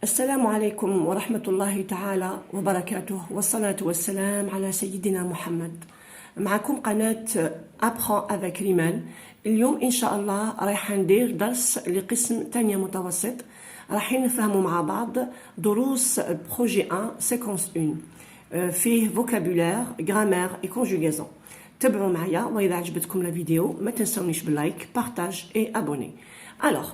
السلام عليكم ورحمة الله تعالى وبركاته والصلاة والسلام على سيدنا محمد. معكم قناة Apprends avec Rimal. اليوم إن شاء الله رايح ندير درس لقسم تانية متوسط. راح نفهموا مع بعض دروس بروجي 1 séquence 1 فيه vocabulaire, grammaire et conjugaison. تابعوا معايا وإذا عجبتكم الفيديو ما تنسونيش باللايك, بارتاج et abonner. Alors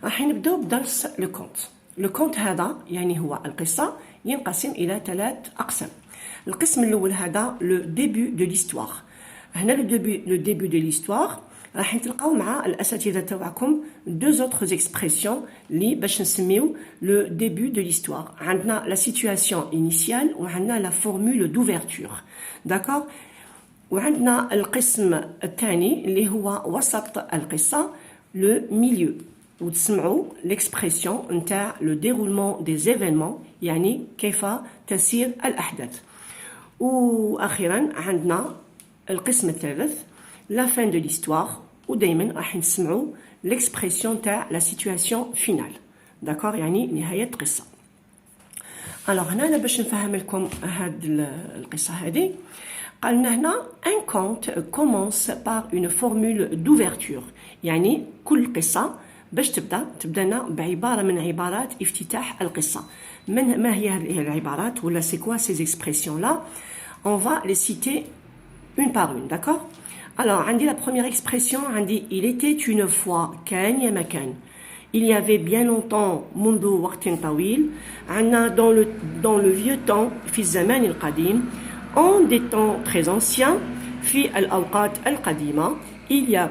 راح نبدأ بدرس الكونت. الكونت هذا يعني هو القصة ينقسم إلى 3 أقسام. القسم الأول هذا لو ديبي دو ليستوار. هنا لو ديبي دو ليستوار راح نتلقاو مع الأساتذة تاعكم دو زوتر اكسبرسيون اللي باش نسميو لو ديبي دو ليستوار. عندنا لا سيتواسيون إنيسيال وعندنا لا فورمول دوفيرتور. داكور. وعندنا القسم الثاني اللي هو وسط القصة لو ميليو. وتسمعوا ليكسبرسيون نتاع لو ديرولمون دي زيفينمون يعني كيف تسير الأحداث. واخيرا عندنا القسم الثالث لا فين دو ليستوار ودائما راح نسمعوا ليكسبرسيون تاع لا سيتواسيون فينال. داكور يعني نهاية القصة. الوغ هنا باش نفهم لكم هاد القصة هذه قالنا هنا ان كونت كومونس بار اون فورمول دوفيرتور يعني كل قصة باش تبدا لنا بعباره من عبارات افتتاح القصه. ما هي هذه العبارات ولا سي كوا سي اكسبرسيون لا اون فا لي سيتي اون بار اون. داكور. alors عندي لا بروميير اكسبرسيون عندي il était une fois كان يا مكان. il y avait bien longtemps منذ وقت طويل. عندنا dans le vieux temps في الزمان القديم en des temps très anciens في الاوقات القديمه il y a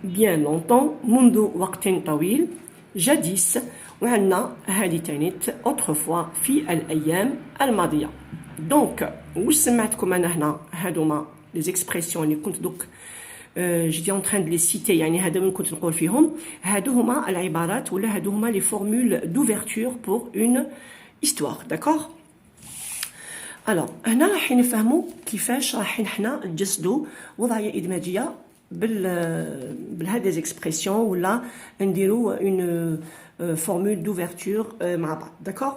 bien longtemps منذ وقت طويل جديس. وعندنا هذه تانيت autrefois في الأيام الماضية. دونك واش سمعتكم أنا هنا هادوما لي زيكسبرسيون اللي كنت دوك جيتي اون تران دو لي سيتي يعني هذا اللي كنت نقول فيهم هادو هما العبارات ولا هادو هما لي فورمول دوفيرتور بور اون هيستوار. داكور. الوغ هنا راح نفهموا كيفاش راح حنا نجسدوا وضعيه ادماجيه بهاد لي زيكسبرسيون ولا نديرو اون فورمول دوفيرتور مع بعض. داكور.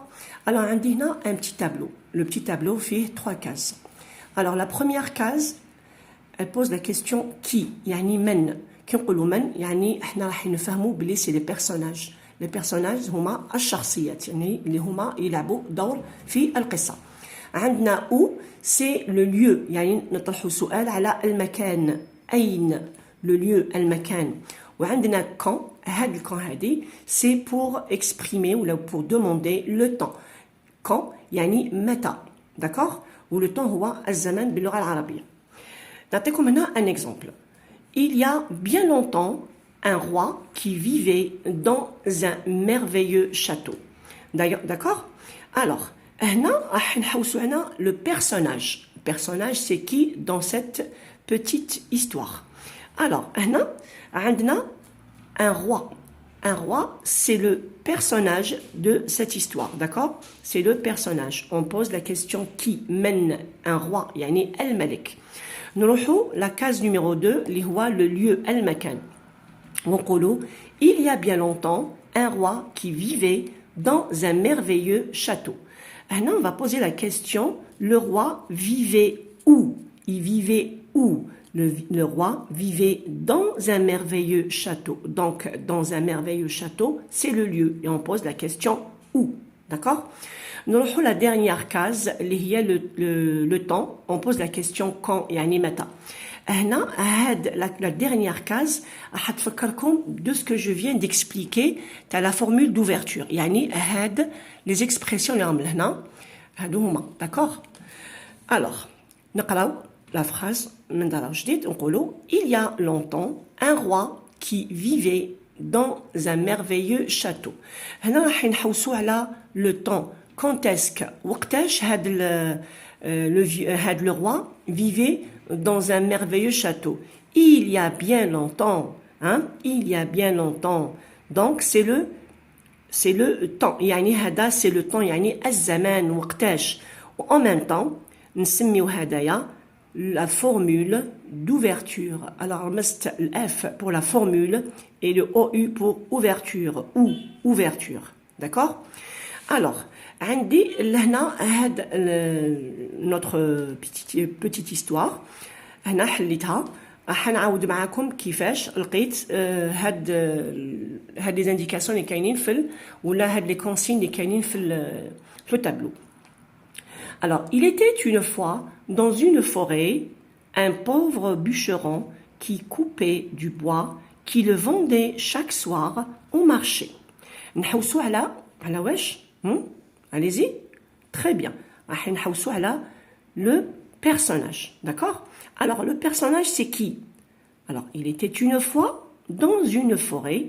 alors عندي هنا ان بتي تابلو. لو بتي تابلو فيه 3 كاز. alors la première case elle pose la question qui يعني من. كي نقولوا من يعني احنا راح نفهموا بلي سي لي بيرسوناج. لي بيرسوناج هما الشخصيات يعني اللي هما يلعبوا دور في القصه. عندنا او سي لو ليو يعني نطرحوا سؤال على المكان أين لو ليو المكان. وعندنا كان هاد الكان هادي سي بور اكسبريمي ولا بور دوموندي لو طون. كان يعني متى. داكور. ولو طون هو الزمان باللغة العربية. نعطيكم هنا ان اكزومبل. il y a bien longtemps un roi qui vivait dans un merveilleux château. D'accord. alors هنا راح نحوسوا هنا لو بيرسوناج. personnage c'est qui dans cette petite histoire. alors هنا عندنا un roi. un roi c'est le personnage de cette histoire. d'accord. c'est le personnage. on pose la question qui mène un roi يعني الملك. نروحوا la case numéro 2 اللي هو le lieu المكان. ونقولوا il y a bien longtemps un roi qui vivait dans un merveilleux château. هنا on va poser la question le roi vivait où. il vivait où. Le roi vivait dans un merveilleux château. Donc, dans un merveilleux château, c'est le lieu. Et on pose la question où. D'accord. Nous avons la dernière case, le temps. On pose la question quand et animata. La dernière case, de ce que je viens d'expliquer, tu as la formule d'ouverture. Les expressions, d'accord. alors, نقراو la phrase من دار جديد نقولوا il y a longtemps un roi qui vivait dans un merveilleux château. هنا راح نحوسوا على le temps. quand est-ce que وقتاش هاد le roi vivait dans un merveilleux château. il y a bien longtemps hein. il y a bien longtemps. donc c'est le temps يعني هذا c'est le temps يعني الزمان وقتاش. en même temps نسميو هدايا la formule d'ouverture. alors le F pour la formule et le OU pour ouverture ou ouverture. d'accord. Alors, عندي لهنا هاد notre petite histoire هنا حليتها. حنعاود معاكم كيفاش لقيت هاد لي زانديكاسيون اللي كاينين ولا هاد لي كونسين اللي كاينين في التابلو. Alors, il était une fois dans une forêt un pauvre bûcheron qui coupait du bois qui le vendait chaque soir au marché. نحوسوا على واش؟ Allez-y. Très bien. راح نحوسوا على le personnage, d'accord? Alors, le personnage, c'est qui? Alors, il était une fois dans une forêt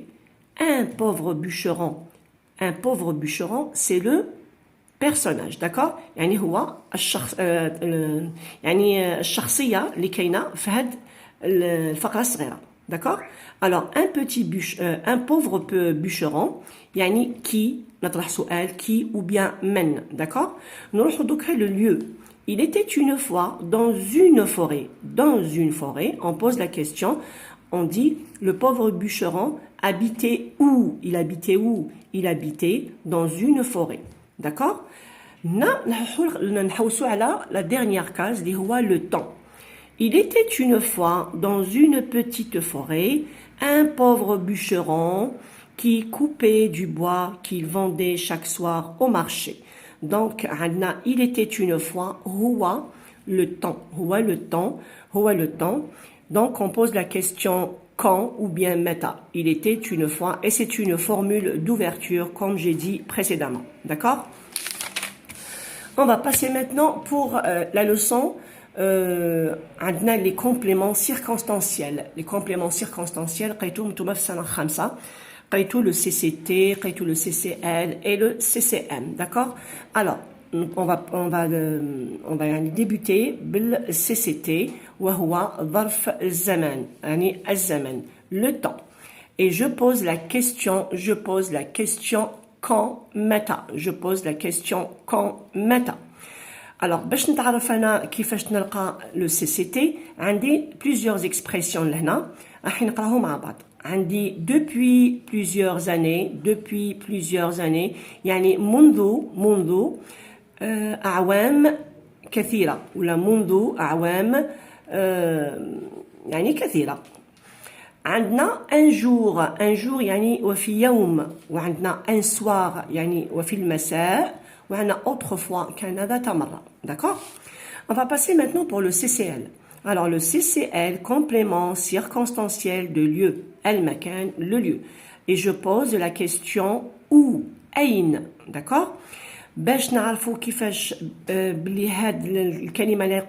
un pauvre bûcheron. Un pauvre bûcheron, c'est le personnage, d'accord? يعني هو الشخص يعني الشخصية اللي كاينة في هاد الفقرة الصغيرة, d'accord? Alors, un pauvre bûcheron, يعني qui, نطرح سؤال qui ou bien من, d'accord? نروحو دوكا le lieu. Il était une fois dans une forêt. Dans une forêt, on pose la question, on dit le pauvre bûcheron habitait où? Il habitait où? Il habitait dans une forêt. D'accord? نحوسو على la dernière case اللي هو le temps. Il était une fois dans une petite forêt un pauvre bûcheron qui coupait du bois qu'il vendait chaque soir au marché. Donc, il était une fois, هو le temps, هو le temps, هو le temps. Donc, on pose la question quand ou bien meta. Il était une fois, et c'est une formule d'ouverture, comme j'ai dit précédemment. D'accord? On va passer maintenant pour la leçon. عندنا les compléments circonstanciels. Les compléments circonstanciels, قريتوهم نتوما في السنة الخامسة. قريتو le CCT, قريتو le CCL et le CCM, d'accord? Alors, on va débuter بال CCT وهو ظرف الزمان, يعني الزمن, le temps. Et je pose la question quand, متى. Je pose la question quand, متى. Alors, باش نتعرف أنا كيفاش نلقى le CCT, عندي plusieurs expressions لهنا, راح نقراهم مع بعض. عندي depuis plusieurs années, يعني منذ أعوام كثيرة, ولا منذ أعوام يعني كثيرة. عندنا un jour يعني وفي يوم, وعندنا un soir يعني وفي المساء, وعندنا autrefois كان ذات مرة, d'accord? On va passer maintenant pour le CCL. Alors le CCL, complément circonstanciel de lieu, المكان, le lieu. Et je pose la question où, أين, d'accord? باش نعرفوا كيفاش بلي هاد الكلمة اللي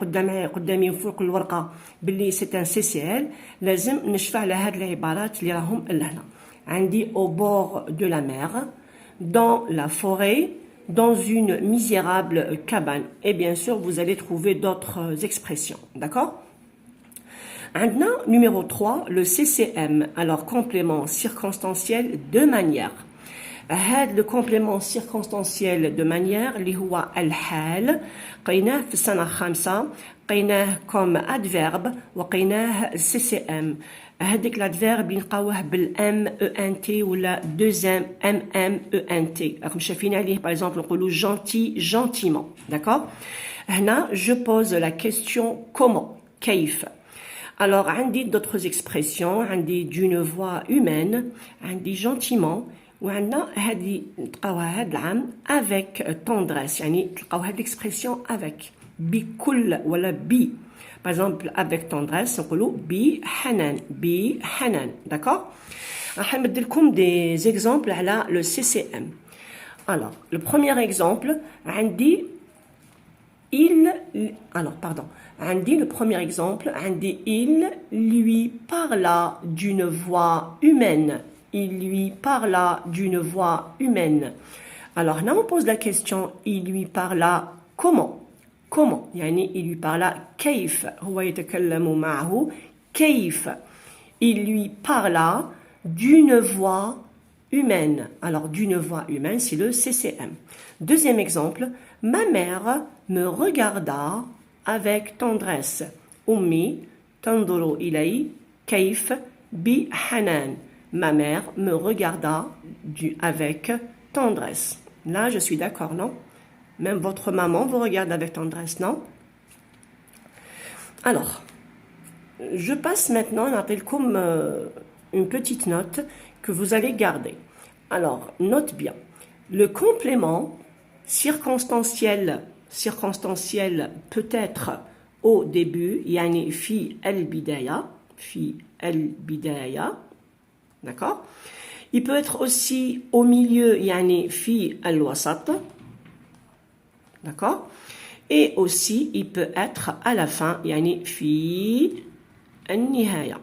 قدامي فوق الورقة بلي c'est un CCL, لازم نشفع على هاد العبارات اللي راهم لهنا. عندي au bord de la mer, dans la forêt, dans une misérable cabane. Et bien sûr, vous allez trouver d'autres expressions, d'accord? عندنا numéro 3, le CCM, alors complément circonstanciel de manière. هذا le complément circonstanciel de manière اللي هو الحال, قيناه في السنة الخامسة, قيناه comme adverbe وقيناه CCM. هذيك l'adverbe نلقاوه بالام ان تي ولا دوزام ام ان تي. راكم شايفين عليه par exemple نقولوا gentil, gentiment, d'accord? هنا je pose la question comment, كيف. Alors عندي d'autres expressions, عندي d'une voix humaine, عندي gentiment, وعندنا هذه تلقاوها هذا العام avec tendresse, يعني تلقاو هذه l'expression avec بكل ولا بي. Par exemple, avec tendresse, نقولوا بحنان, d'accord? راح نمد لكم des exemples على le CCM. Alors, le premier exemple, عندي le premier exemple, عندي il lui parla d'une voix humaine. Il lui parla d'une voix humaine. Alors là, on pose la question, il lui parla comment? Comment? يعني il lui parla كيف. هو يتكلم معه كيف. Il lui parla d'une voix humaine. Alors d'une voix humaine, c'est le CCM. Deuxième exemple, ma mère me regarda avec tendresse. أمي تنظر إلي كيف بحنان. Ma mère me regarda avec tendresse. Là, je suis d'accord, non? Même votre maman vous regarde avec tendresse, non? Alors, je passe maintenant, on appelle comme une petite note que vous allez garder. Alors, note bien. Le complément circonstanciel peut être au début, yani fi al-bidaya, d'accord? Il peut être aussi au milieu, yani fi al-wasat, d'accord? Et aussi, il peut être à la fin, yani fi al-nihaya.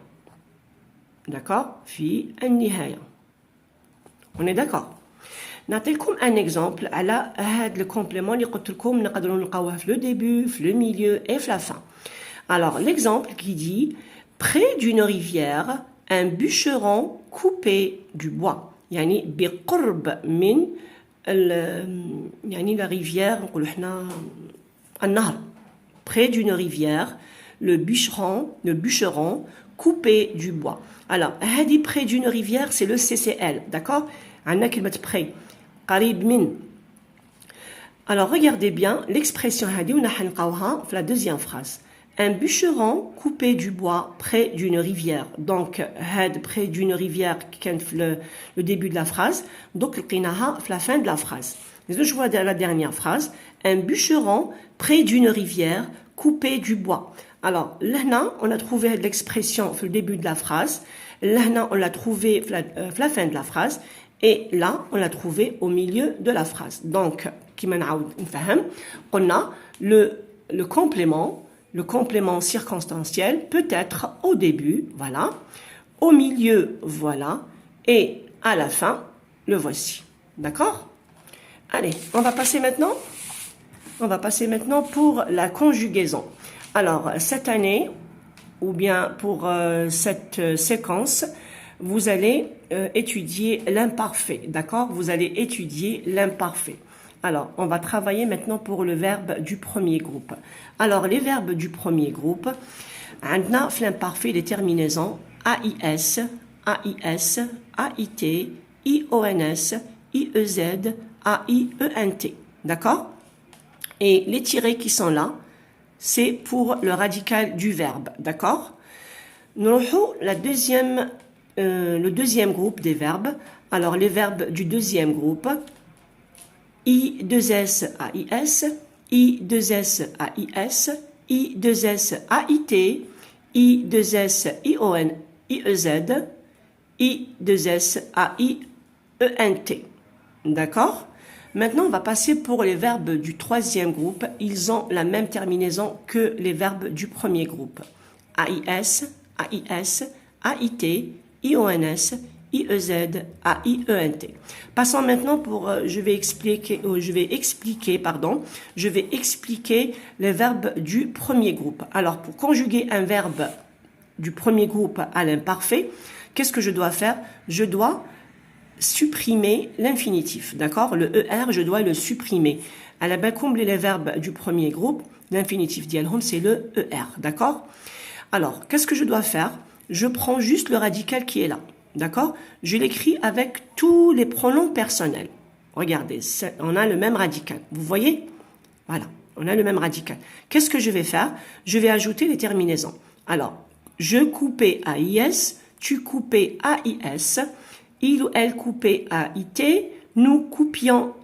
D'accord? Fi al-nihaya. On est d'accord? نعطيكم un exemple على هذا le complément اللي قلت لكم نقدروا نلقاوه في le début, في le milieu et في la fin. Alors l'exemple qui dit près d'une rivière un bûcheron coupait du bois. يعني بقرب من يعني la rivière نقولوا احنا النهر. Près d'une rivière le bûcheron coupait du bois. Alors هذه près d'une rivière c'est le CCL, d'accord? عندنا كلمة près. قريب من. Alors regardez bien l'expression هذه ونحنلقاوها في la deuxième phrase. Un bûcheron coupait du bois près d'une rivière. Donc had près d'une rivière كان في le début de la phrase. Donc لقيناها في la fin de la phrase. Je vois la dernière phrase. Un bûcheron près d'une rivière coupait du bois. Alors là on a trouvé l'expression في le début de la phrase. Là on l'a trouvé في la fin de la phrase. Et là, on l'a trouvé au milieu de la phrase. Donc, on a le complément circonstanciel peut être au début, voilà, au milieu, voilà, et à la fin, le voici. D'accord? Allez, on va passer maintenant pour la conjugaison. Alors, cette année, ou bien pour cette séquence, vous allez étudier l'imparfait, d'accord? Vous allez étudier l'imparfait. Alors, on va travailler maintenant pour le verbe du premier groupe. Alors, les verbes du premier groupe, on a l'imparfait les terminaisons AIS, AIS, AIT, IONS, IEZ, AIENT, d'accord? Et les tirés qui sont là, c'est pour le radical du verbe, d'accord? Nous avons le deuxième groupe des verbes. Alors, les verbes du deuxième groupe, I2S AIS, I2S AIS, I2S AIT, I2S ION, IEZ, I2S AIENT. D'accord? Maintenant, on va passer pour les verbes du troisième groupe. Ils ont la même terminaison que les verbes du premier groupe. AIS, AIS, AIT, IONS, IEZ, AIENT. Passons maintenant je vais expliquer les verbes du premier groupe. Alors, pour conjuguer un verbe du premier groupe à l'imparfait, qu'est-ce que je dois faire? Je dois supprimer l'infinitif, d'accord? Le ER, je dois le supprimer. À la bas combler les verbes du premier groupe, l'infinitif dialhom, c'est le ER, d'accord? Alors, qu'est-ce que je dois faire? Je prends juste le radical qui est là, d'accord? Je l'écris avec tous les pronoms personnels. Regardez, on a le même radical. Vous voyez? Voilà, on a le même radical. Qu'est-ce que je vais faire? Je vais ajouter les terminaisons. Alors, je coupais AIS, tu coupais AIS, il ou elle coupait AIT, nous coupions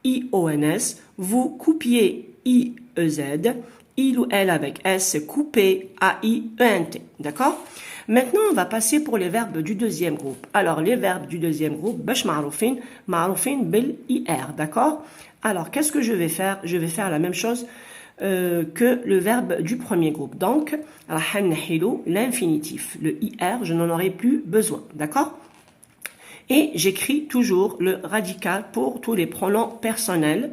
IONS, vous coupiez IEZ, il ou elle avec S coupé AIENT. D'accord? Maintenant, on va passer pour les verbes du deuxième groupe. Alors, les verbes du deuxième groupe, باش معروفين بالIR. D'accord? Alors, qu'est-ce que je vais faire? Je vais faire la même chose que le verbe du premier groupe. Donc, l'infinitif, le IR, je n'en aurai plus besoin. D'accord? Et j'écris toujours le radical pour tous les pronoms personnels.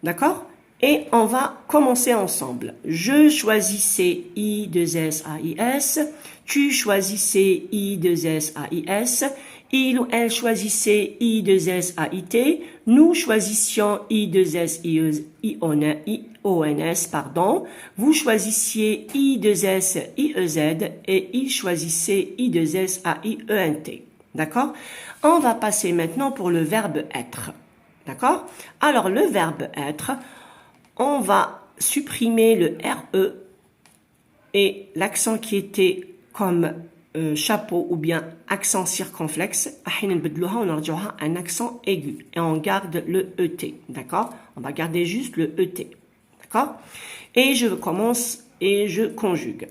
D'accord? Et on va commencer ensemble. Je choisissais I2S AIS, tu choisissais I2S AIS, il ou elle choisissait I2S AIT, nous choisissions I2S IONS, pardon, vous choisissiez I2S IEZ et il choisissait I2S AIENT. D'accord? On va passer maintenant pour le verbe être. D'accord? Alors, le verbe être, on va supprimer le RE et l'accent qui était comme chapeau ou bien accent circonflexe. On a un accent aigu et on garde le ET. D'accord? On va garder juste le ET. D'accord? Et je commence et je conjugue.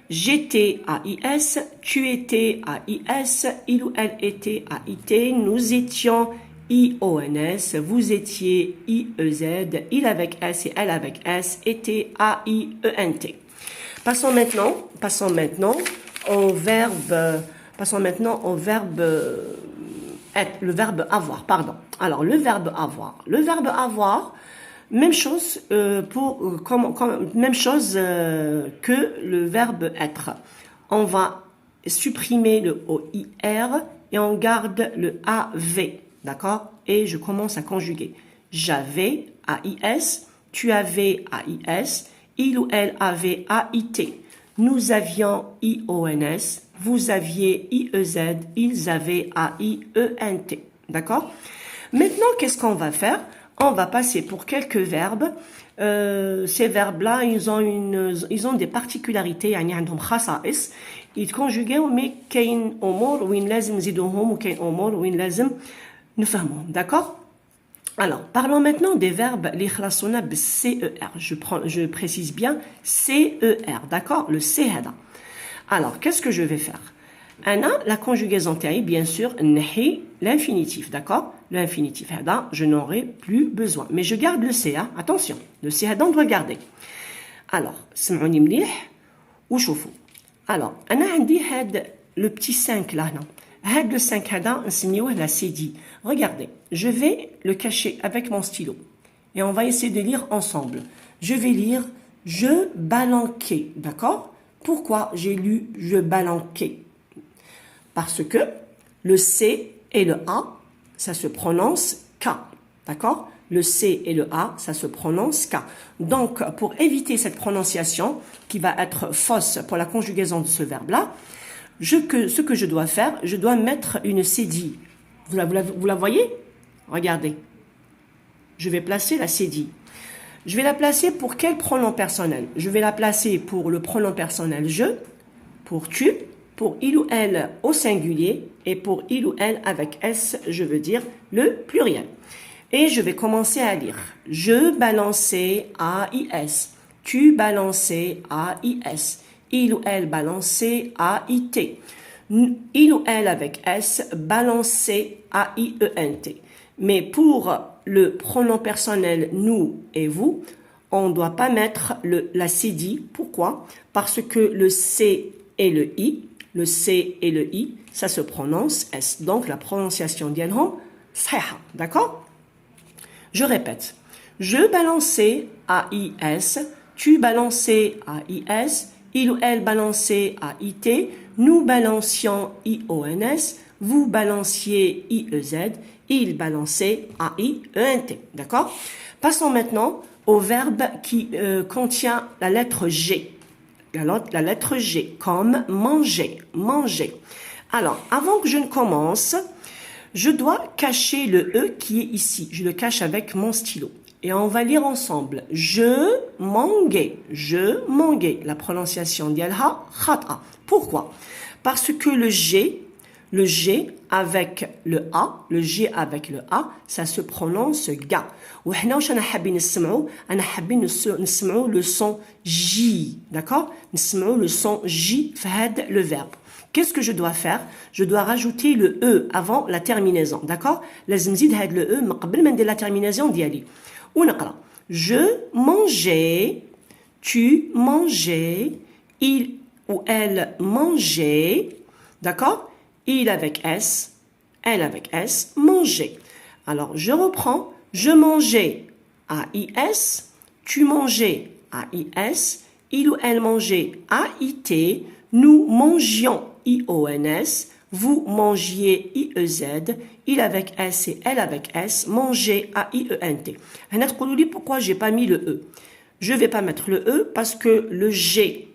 J'étais AIS, tu étais AIS, il ou elle était AIT, nous étions IONS, vous étiez IEZ, il avec S et elle avec S, était AIENT. Passons maintenant au verbe, être, le verbe avoir, pardon. Alors, le verbe avoir. Le verbe avoir, même chose, même chose que le verbe être. On va supprimer le OIR et on garde le AV, d'accord? Et je commence à conjuguer. J'avais AIS, tu avais AIS, il ou elle avait AIT. Nous avions IONS, vous aviez IEZ, ils avaient AIENT. D'accord? Maintenant, qu'est-ce qu'on va faire? On va passer pour quelques verbes. Ces verbes-là, ils ont des particularités. يعني عندهم خصائص. يتكونجوغيو مي كاين امور وين لازم نزيدوهم وكاين امور وين لازم نفهموهم. D'accord? Alors, parlons maintenant des verbes les خلاصونا بالCER. Je précise bien CER, d'accord? Le C هذا. Alors, qu'est-ce que je vais faire? La conjugaison TI, bien sûr, l'infinitif, d'accord? L'infinitif هذا, je n'aurai plus besoin. Mais je garde le C, hein? Attention, le C هذا, on doit le garder. Alors, سمعوني مليح وشوفوا. Alors, أنا عندي le petit 5 là, non? Le 5 هذا نسميوه la CD. Regardez, je vais le cacher avec mon stylo. Et on va essayer de lire ensemble. Je vais lire je balanquais, d'accord? Pourquoi j'ai lu je balanquais? Parce que le C et le A, ça se prononce K, d'accord? Le C et le A, ça se prononce K. Donc, pour éviter cette prononciation qui va être fausse pour la conjugaison de ce verbe-là, ce que je dois faire, je dois mettre une cédille. Vous la voyez? Regardez. Je vais placer la cédille. Je vais la placer pour quel pronom personnel? Je vais la placer pour le pronom personnel je, pour tu, pour il ou elle au singulier et pour il ou elle avec S, je veux dire le pluriel. Et je vais commencer à lire. Je balançais AIS. Tu balançais AIS. Il ou elle balançait AIT. Il ou elle avec S balançait AIENT. Mais pour le pronom personnel nous et vous, on ne doit pas mettre la cédille. Pourquoi? Parce que le C et le I, ça se prononce S. Donc la prononciation d'Yanhom, صحيحة. D'accord? Je répète. Je balançais AIS, tu balançais AIS, il ou elle balançait AIT, nous balancions IONS, vous balanciez IEZ, il balançait AIENT. D'accord? Passons maintenant au verbe qui contient la lettre G. La lettre G, comme manger, manger. Alors, avant que je ne commence, je dois cacher le E qui est ici. Je le cache avec mon stylo. Et on va lire ensemble. Je manguais. La prononciation d'Yalha, khata. Pourquoi? Parce que le G avec le A, ça se prononce ga. وحنا واش انا حابين نسمعوا نسمعوا le son J, d'accord? نسمعوا le son J في هذا le verbe. Qu'est-ce que je dois faire? Je dois rajouter le E avant la terminaison, d'accord? لازم نزيد هذا le E قبل ما ندير la terminaison ديالي. ونقرا. Je mangeais, tu mangeais, il ou elle mangeait, d'accord? Il avec S, elle avec S, manger. Alors, je reprends. Je mangeais AIS, tu mangeais AIS, il ou elle mangeait AIT, nous mangions IONS, vous mangiez IEZ, il avec S et elle avec S, manger AIENT. Pourquoi j'ai pas mis le E? Je vais pas mettre le E parce que le G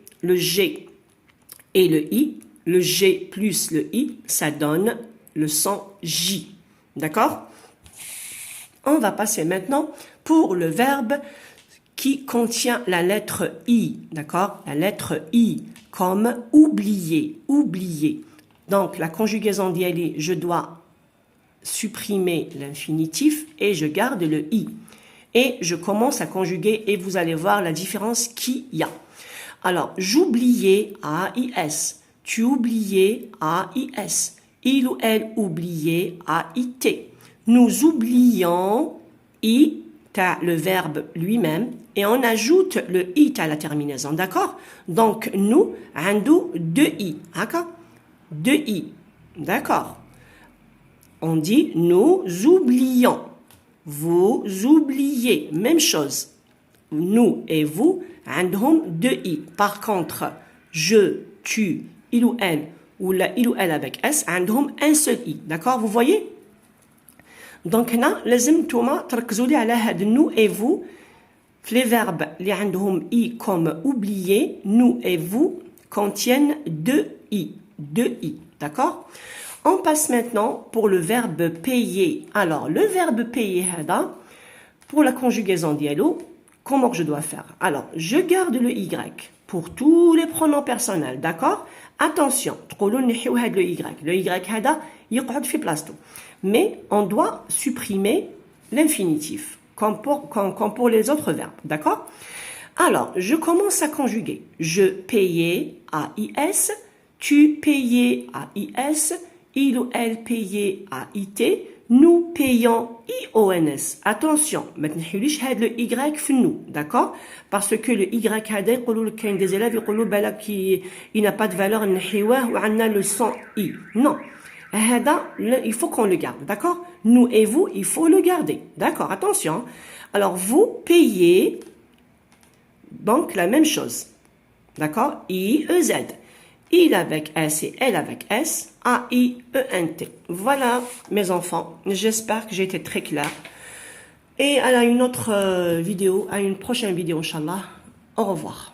et le I, le G plus le I, ça donne le son J. D'accord? On va passer maintenant pour le verbe qui contient la lettre I, d'accord? La lettre I, comme oublier, oublier. Donc, la conjugaison d'y je dois supprimer l'infinitif et je garde le I. Et je commence à conjuguer et vous allez voir la différence qu'il y a. Alors, j'oubliais, A-I-S. Tu oubliais, A-I-S. Il ou elle oubliait, A-I-T. Nous oublions, I, t'as le verbe lui-même, et on ajoute le I à la terminaison, d'accord? Donc, nous, عندو deux I, d'accord? Deux I, d'accord? On dit, nous oublions. Vous oubliez, même chose. Nous et vous, عندهم deux I. Par contre, je, tu, il ou elle, ou la il ou elle avec S, عندهم un seul I. D'accord? Vous voyez? Donc, هنا لازم نتوما تركزوا لي على هاد nous et vous. Les verbes اللي عندهم I comme oublier, nous et vous contiennent deux I. Deux I. D'accord? On passe maintenant pour le verbe payer. Alors, le verbe payer, pour la conjugaison dialo, comment que je dois faire? Alors, je garde le Y pour tous les pronoms personnels, d'accord? Attention, le Y. Le Y, يقعد في بلاصتو. Mais on doit supprimer l'infinitif, comme pour les autres verbes, d'accord? Alors, je commence à conjuguer. Je payais, A-I-S, tu payais, A-I-S, il ou elle payait, A-I-T, nous payons, I-O-N-S. Attention, maintenant, je le Y في nous, d'accord? Parce que le Y, il y a des élèves qui il n'a pas de valeur, ou on a le son I. Non. Il faut qu'on le garde, d'accord? Nous et vous, il faut le garder, d'accord? Attention. Alors, vous payez, donc la même chose, d'accord? I-E-Z. Il avec S et elle avec S, A-I-E-N-T. Voilà, mes enfants. J'espère que j'ai été très claire. Et à une autre vidéo, à une prochaine vidéo, Inch'Allah. Au revoir.